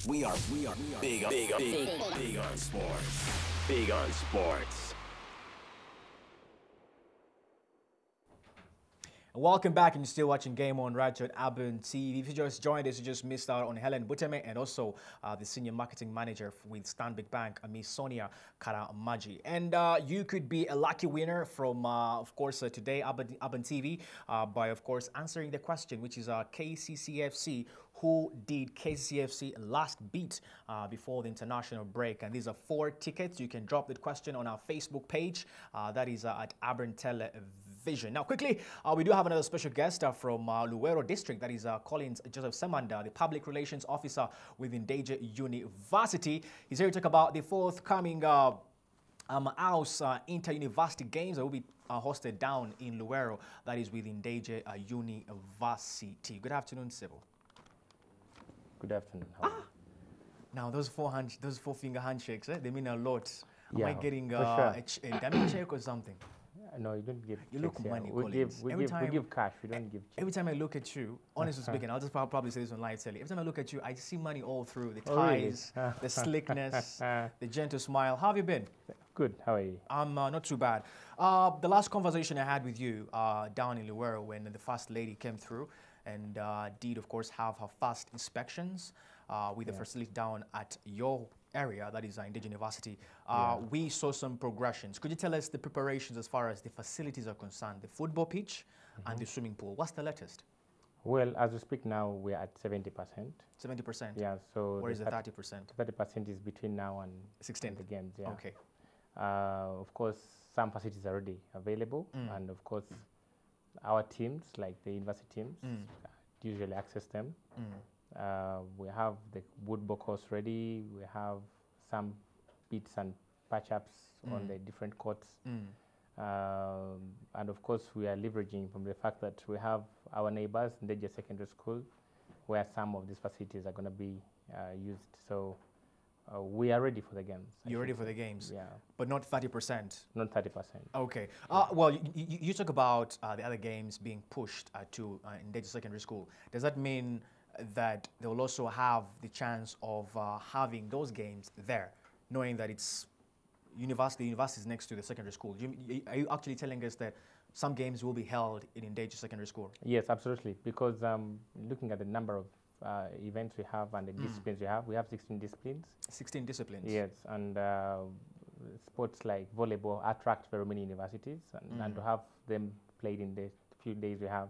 We are big on sports. Big on sports. Welcome back, and you're still watching Game On right here at Aben TV. If you just joined us, you just missed out on Helen Buteme and also the Senior Marketing Manager with Stanbic Bank, Miss Sonia Karamaji. And you could be a lucky winner from, of course, today, Aben TV, by, of course, answering the question, which is KCCFC. Who did KCCFC last beat before the international break? And these are 4 tickets. You can drop the question on our Facebook page. That is at Aben Television. Now, quickly, we do have another special guest from Luwero District. That is Collins Joseph Ssemanda, the Public Relations Officer within Deje University. He's here to talk about the forthcoming AUUS Inter-University Games that will be hosted down in Luwero. That is within Deje University. Good afternoon, Sybil. Good afternoon. Now, those four finger handshakes, they mean a lot. Yeah, Am I getting sure. a dummy check or something? No, you don't give. You look money, we Collins. give cash. We don't give. Every time I look at you, honestly speaking, I'll just probably say this on live telly. Every time I look at you, I see money all through the ties, the slickness, the gentle smile. How have you been? Good. How are you? I'm not too bad. The last conversation I had with you down in Luwero when the First Lady came through and did, of course, have her first inspections with the facility down at your area, that is in Deje University. We saw some progressions. Could you tell us the preparations as far as the facilities are concerned, the football pitch and the swimming pool? What's the latest? Well, as we speak now, we're at 70%. 70%? Yeah, so... Where is the 30%? 30% is between now and 16th. the games, yeah. Okay. Of course, some facilities are already available, and of course, our teams, like the university teams, usually access them. We have the woodball course ready. We have some bits and patch-ups on the different courts. And of course, we are leveraging from the fact that we have our neighbors in Deje Secondary School, where some of these facilities are going to be used. So we are ready for the games. You're ready for the games? Yeah. But not 30%? Not 30%. Okay. Well, you talk about the other games being pushed to in Deje Secondary School. Does that mean that they will also have the chance of having those games there, knowing that it's the university is next to the secondary school? Are you actually telling us that some games will be held in Deje Secondary School? Yes, absolutely. Because looking at the number of events we have and the disciplines we have 16 disciplines. 16 disciplines? Yes, and sports like volleyball attract very many universities, and to have them played in the few days we have,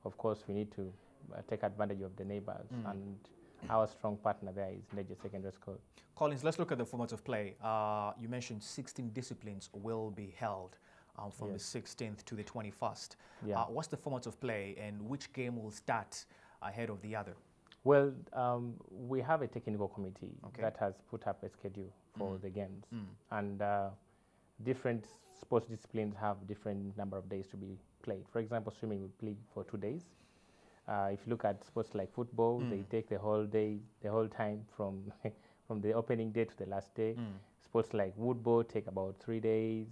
of course, we need to take advantage of the neighbors, and our strong partner there is Deje Secondary School. Collins, let's look at the format of play. You mentioned 16 disciplines will be held from the 16th to the 21st. Yeah. What's the format of play, and which game will start ahead of the other? Well, we have a technical committee that has put up a schedule for the games, and different sports disciplines have different number of days to be played. For example, swimming will play for 2 days. If you look at sports like football, they take the whole day, the whole time from from the opening day to the last day. Sports like woodball take about 3 days.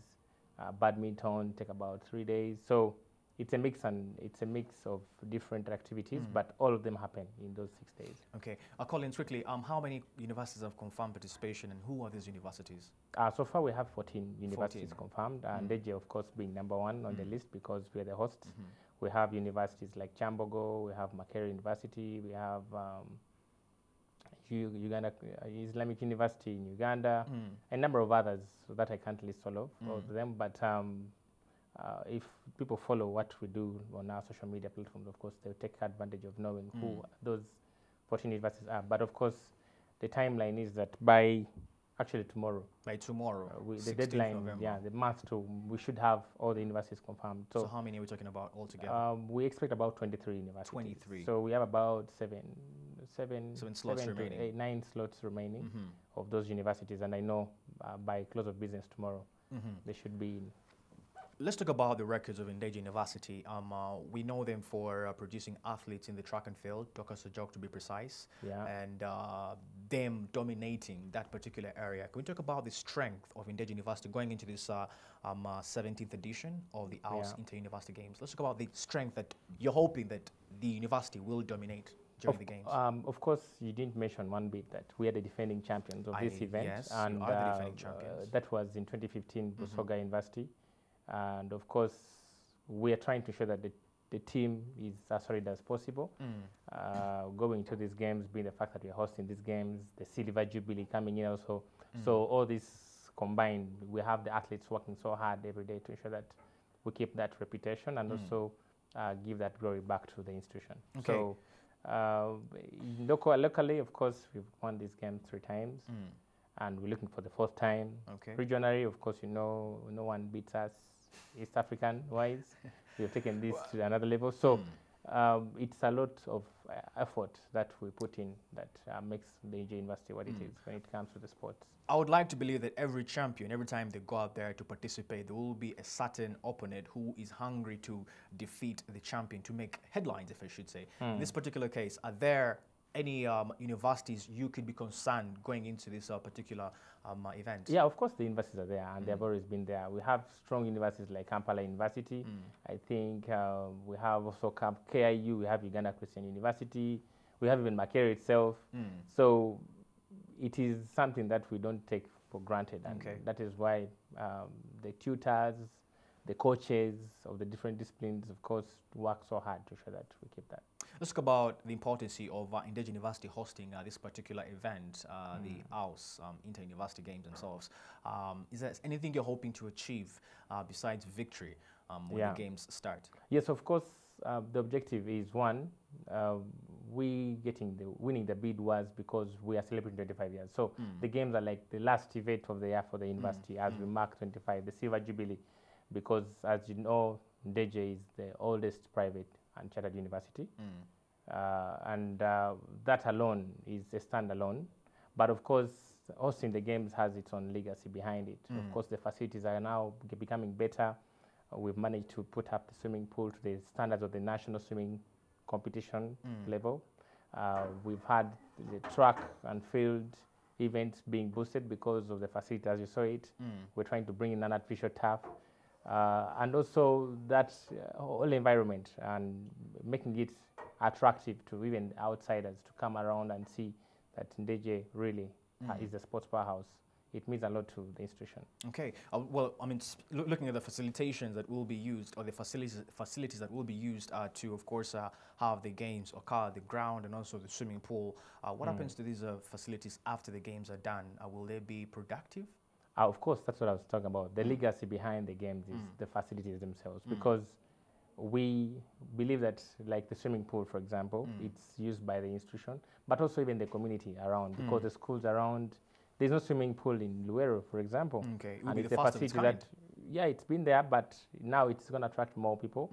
Badminton take about 3 days. So it's a mix, and it's a mix of different activities, but all of them happen in those 6 days. Okay. Collins, quickly, how many universities have confirmed participation, and who are these universities? So far, we have 14 universities confirmed, and Deje, of course, being number 1 on the list because we're the hosts. We have universities like Chambogo, we have Makerere University, we have Uganda Islamic University in Uganda, a number of others that I can't list all of them, but if people follow what we do on our social media platforms, of course, they'll take advantage of knowing who those 14 universities are. But of course, the timeline is that by actually tomorrow. By tomorrow, the deadline, November. The month we should have all the universities confirmed. So how many are we talking about altogether? We expect about 23 universities. 23. So we have about seven slots remaining. 9 slots remaining of those universities, and I know by close of business tomorrow, they should be in. Let's talk about the records of Deje University. We know them for producing athletes in the track and field, Dr. Sojok to be precise, and them dominating that particular area. Can we talk about the strength of Deje University going into this 17th edition of the AUUS Inter-University Games? Let's talk about the strength that you're hoping that the university will dominate. during the games? Of course, you didn't mention one bit that we are the defending champions of this event. Yes, and you are the defending champions. That was in 2015, Busoga University. And of course, we are trying to show that the team is as solid as possible. Going to these games, being the fact that we are hosting these games, the Silver Jubilee coming in also. So all this combined, we have the athletes working so hard every day to ensure that we keep that reputation and also give that glory back to the institution. Okay. So locally, of course, we've won this game 3 times. And we're looking for the 4th time. Okay. Regionally, of course, no one beats us East African-wise. We've taken this to another level. So it's a lot of effort that we put in that makes the AJ University what it is when it comes to the sports. I would like to believe that every champion, every time they go out there to participate, there will be a certain opponent who is hungry to defeat the champion, to make headlines, if I should say. In this particular case, are there any universities you could be concerned going into this particular event? Yeah, of course the universities are there, and they've always been there. We have strong universities like Kampala University. I think we have also KIU, we have Uganda Christian University, we have even Makerere itself. So it is something that we don't take for granted, and that is why the tutors, the coaches of the different disciplines, of course, work so hard to ensure that we keep that. Let's talk about the importance of Indeji University hosting this particular event, the AUUS, Inter-University Games themselves. Is there anything you're hoping to achieve besides victory when the games start? Yes, of course. The objective is one, winning the bid was because we are celebrating 25 years. So the games are like the last event of the year for the university as we mark 25, the Silver Jubilee, because as you know, Ndeje is the oldest private and chartered university. And that alone is a standalone. But of course, hosting the games has its own legacy behind it. Of course, the facilities are now becoming better. We've managed to put up the swimming pool to the standards of the national swimming competition level. We've had the track and field events being boosted because of the facility, as you saw it. We're trying to bring in an artificial turf. And also that whole environment and making it attractive to even outsiders to come around and see that Ndeje really is a sports powerhouse. It means a lot to the institution. Okay. Well, I mean, looking at the facilitations that will be used, or the facilities that will be used to, of course, have the games occur, the ground and also the swimming pool. What happens to these facilities after the games are done? Will they be productive? Of course, that's what I was talking about. The legacy behind the games is the facilities themselves, because we believe that, like the swimming pool, for example, it's used by the institution, but also even the community around, because the schools around, there's no swimming pool in Luero, for example. Okay, and it's a facility that, it's been there, but now it's going to attract more people.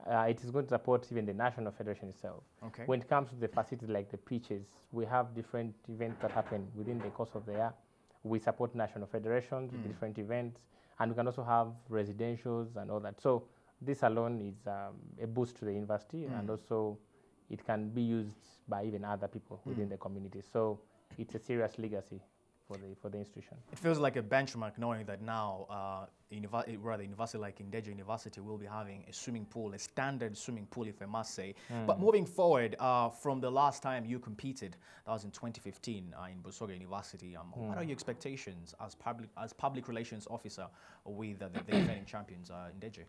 It is going to support even the national federation itself. Okay. When it comes to the facilities like the pitches, we have different events that happen within the course of the year. We support national federations with different events, and we can also have residentials and all that. So this alone is a boost to the university, and also it can be used by even other people within the community. So it's a serious legacy for the institution. It feels like a benchmark knowing that now a university like Ndeje University will be having a swimming pool, a standard swimming pool, if I must say. But moving forward, from the last time you competed, that was in 2015 in Busoga University, what are your expectations as public relations officer with the defending champions, Ndeje?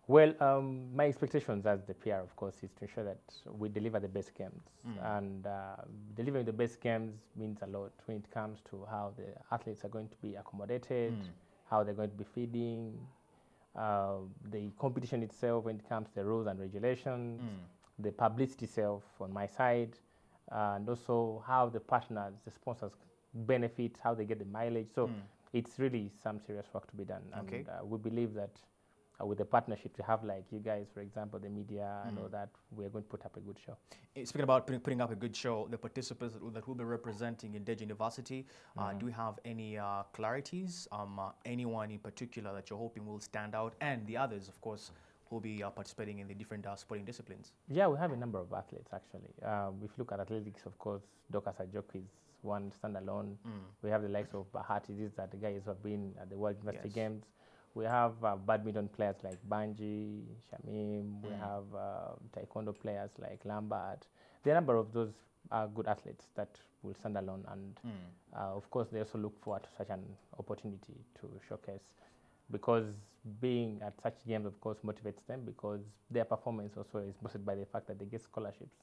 Well, my expectations as the PR, of course, is to ensure that we deliver the best games. And delivering the best games means a lot when it comes to how the athletes are going to be accommodated, how they're going to be feeding, the competition itself when it comes to the rules and regulations, the publicity itself on my side, and also how the partners, the sponsors benefit, how they get the mileage. So it's really some serious work to be done. And we believe that with the partnership to have, like you guys, for example, the media and all that, we're going to put up a good show. Speaking about putting up a good show, the participants that will be representing Ndeje University, do we have any clarities? Anyone in particular that you're hoping will stand out? And the others, of course, will be participating in the different sporting disciplines? Yeah, we have a number of athletes, actually. If you look at athletics, of course, Dokas Ajok is one standalone. We have the likes of Bahati. These are the guys who have been at the World University Games. We have badminton players like Banji, Shamim. We have taekwondo players like Lambert. there are a number of those good athletes that will stand alone, and of course they also look forward to such an opportunity to showcase, because being at such games of course motivates them, because their performance also is boosted by the fact that they get scholarships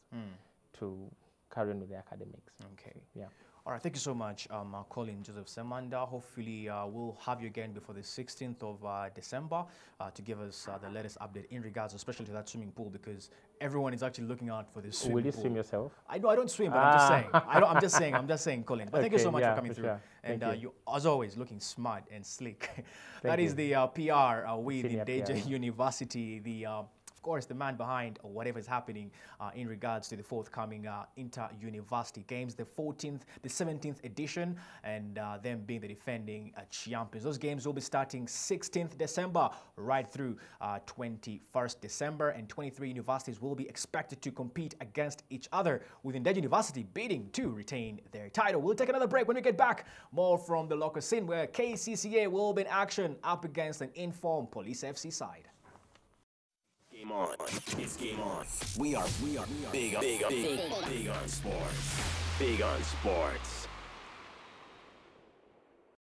to carry on with their academics. Okay. Yeah. All right, thank you so much, Colin Joseph Ssemanda. Hopefully, we'll have you again before the 16th of December to give us the latest update in regards, especially to that swimming pool, because everyone is actually looking out for this swimming pool. Will you swim yourself? I know I don't swim, but I'm just saying. I'm just saying, Colin. But thank you so much for coming through. Sure. And you, as always, looking smart and slick. That is the PR with Endangered University. Of course, the man behind whatever is happening in regards to the forthcoming inter-university games, the 17th edition, and them being the defending champions. Those games will be starting 16th December right through 21st December, and 23 universities will be expected to compete against each other, with Endangered University bidding to retain their title. We'll take another break. When we get back, more from the local scene, where KCCA will be in action up against an informed Police FC side. Game on. It's game on. We are big on sports. Big on sports.